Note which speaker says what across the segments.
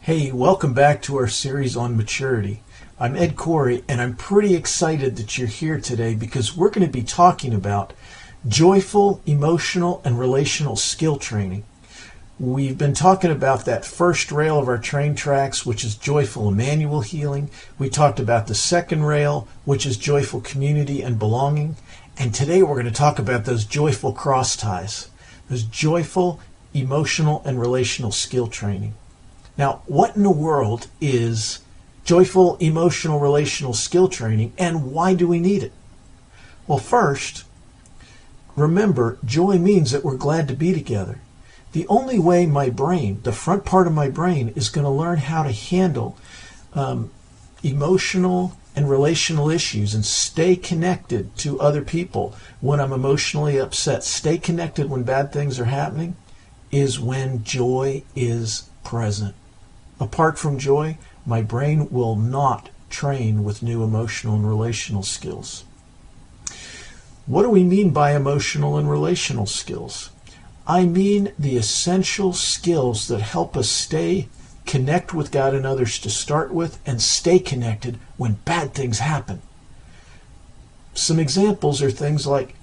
Speaker 1: Hey, welcome back to our series on maturity. I'm Ed Khouri, and I'm pretty excited that you're here today because we're going to be talking about joyful, emotional, and relational skill training. We've been talking about that first rail of our train tracks, which is joyful Emmanuel healing. We talked about the second rail, which is joyful community and belonging. And today we're going to talk about those joyful cross ties, those joyful, emotional, and relational skill training. Now, what in the world is joyful, emotional, relational skill training, and why do we need it? Well, first, remember, joy means that we're glad to be together. The only way my brain, the front part of my brain, is going to learn how to handle emotional and relational issues and stay connected to other people when I'm emotionally upset, stay connected when bad things are happening, is when joy is present. Apart from joy, my brain will not train with new emotional and relational skills. What do we mean by emotional and relational skills? I mean the essential skills that help us connect with God and others to start with and stay connected when bad things happen. Some examples are things like,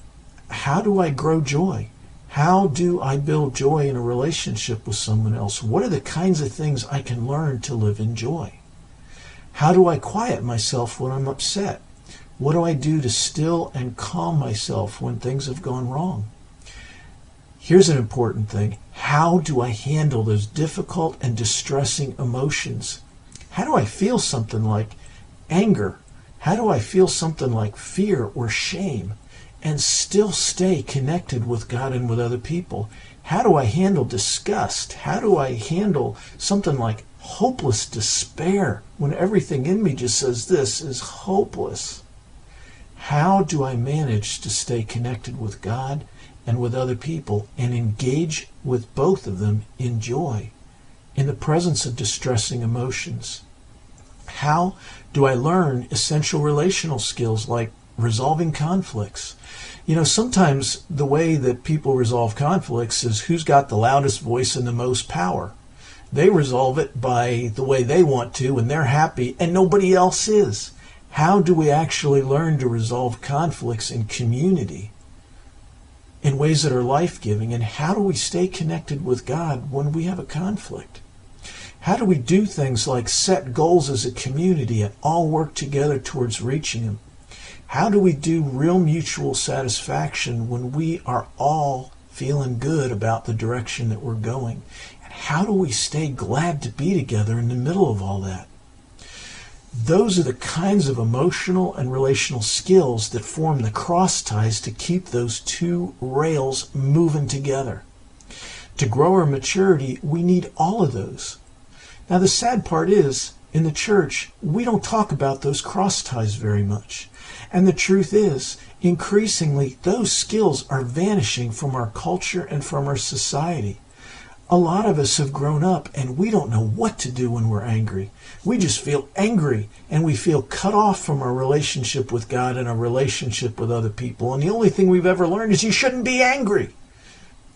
Speaker 1: how do I grow joy? How do I build joy in a relationship with someone else? What are the kinds of things I can learn to live in joy? How do I quiet myself when I'm upset? What do I do to still and calm myself when things have gone wrong? Here's an important thing. How do I handle those difficult and distressing emotions? How do I feel something like anger? How do I feel something like fear or shame and still stay connected with God and with other people? How do I handle disgust? How do I handle something like hopeless despair when everything in me just says this is hopeless? How do I manage to stay connected with God and with other people and engage with both of them in joy, in the presence of distressing emotions? How do I learn essential relational skills like resolving conflicts? Sometimes the way that people resolve conflicts is who's got the loudest voice and the most power. They resolve it by the way they want to, and they're happy, and nobody else is. How do we actually learn to resolve conflicts in community in ways that are life-giving? And how do we stay connected with God when we have a conflict? How do we do things like set goals as a community and all work together towards reaching them? How do we do real mutual satisfaction when we are all feeling good about the direction that we're going? And how do we stay glad to be together in the middle of all that? Those are the kinds of emotional and relational skills that form the cross ties to keep those two rails moving together. To grow our maturity, we need all of those. Now, the sad part is, in the church, we don't talk about those cross ties very much. And the truth is, increasingly, those skills are vanishing from our culture and from our society. A lot of us have grown up and we don't know what to do when we're angry. We just feel angry and we feel cut off from our relationship with God and our relationship with other people. And the only thing we've ever learned is you shouldn't be angry.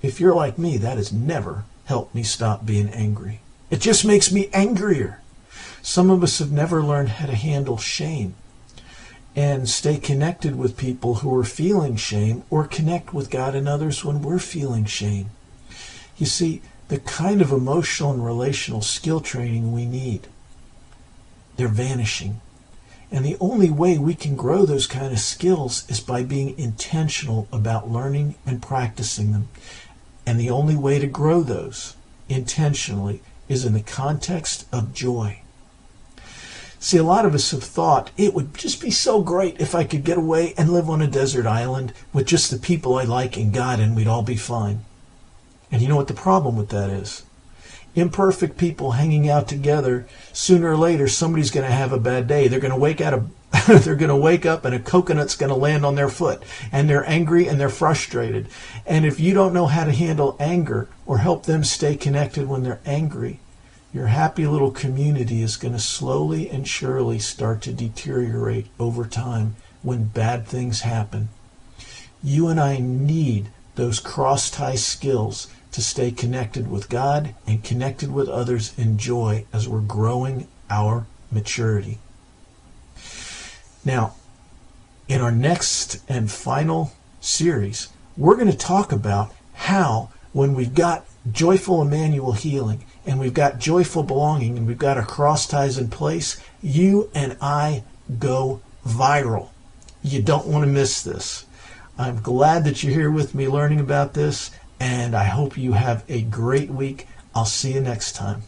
Speaker 1: If you're like me, that has never helped me stop being angry. It just makes me angrier. Some of us have never learned how to handle shame and stay connected with people who are feeling shame or connect with God and others when we're feeling shame. You see, the kind of emotional and relational skill training we need, they're vanishing. And the only way we can grow those kind of skills is by being intentional about learning and practicing them. And the only way to grow those intentionally is in the context of joy. See, a lot of us have thought it would just be so great if I could get away and live on a desert island with just the people I like and God, and we'd all be fine. And you know what the problem with that is? Imperfect people hanging out together, sooner or later somebody's going to have a bad day. They're going to wake up and a coconut's going to land on their foot, and they're angry and they're frustrated. And if you don't know how to handle anger or help them stay connected when they're angry, your happy little community is going to slowly and surely start to deteriorate over time when bad things happen. You and I need those cross-tie skills to stay connected with God and connected with others in joy as we're growing our maturity. Now, in our next and final series, we're going to talk about how when we've got joyful Emmanuel healing and we've got joyful belonging and we've got our cross ties in place, you and I go viral. You don't want to miss this. I'm glad that you're here with me learning about this, and I hope you have a great week. I'll see you next time.